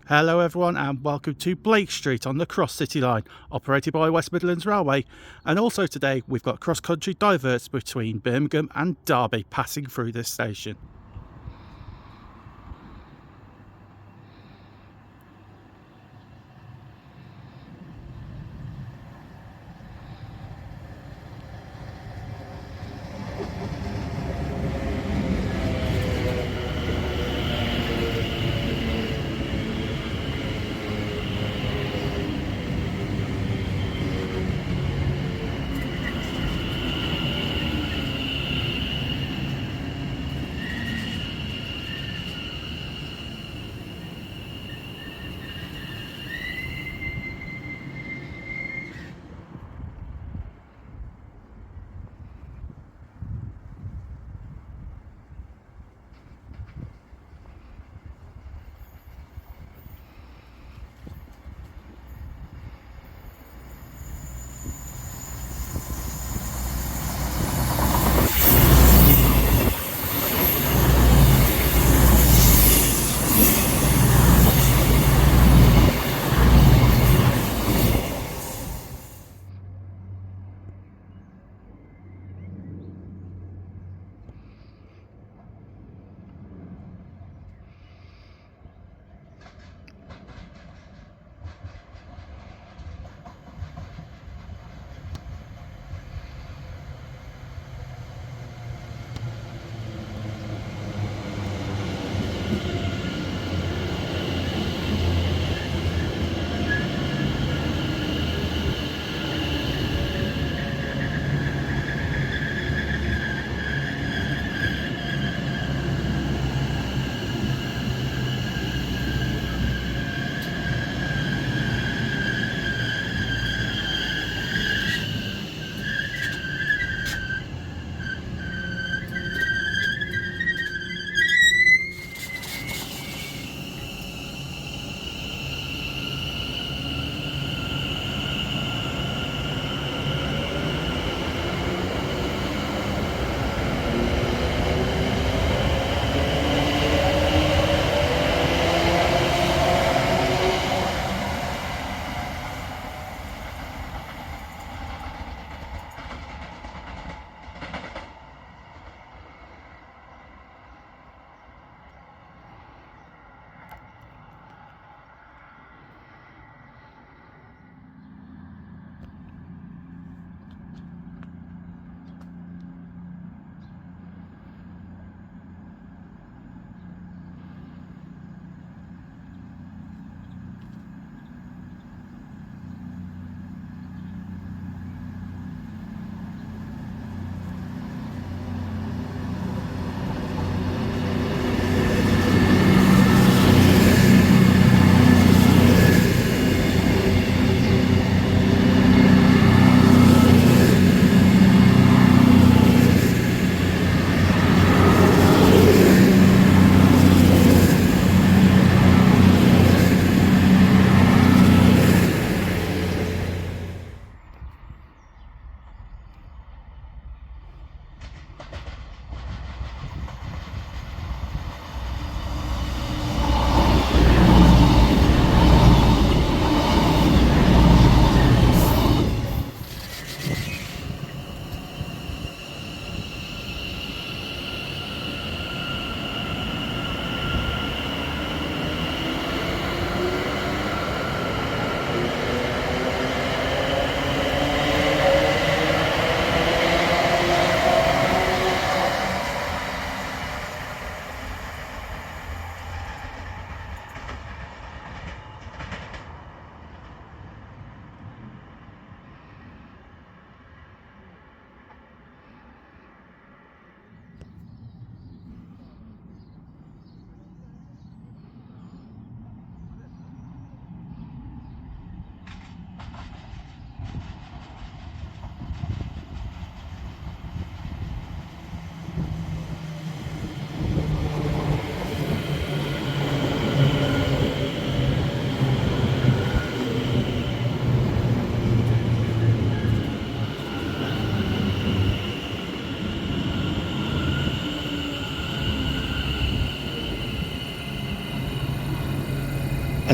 Hello everyone and welcome to Blake Street on the Cross City Line, operated by West Midlands Railway. And also today we've got cross-country diverts between Birmingham and Derby passing through this station.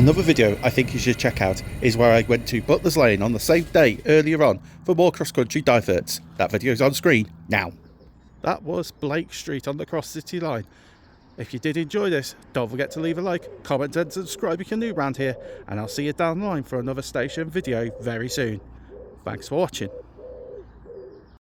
Another video I think you should check out is where I went to Butler's Lane on the same day earlier on for more cross-country diverts. That video's on screen now. That was Blake Street on the Cross City Line. If you did enjoy this, don't forget to leave a like, comment and subscribe if you're new around here, and I'll see you down the line for another station video very soon. Thanks for watching.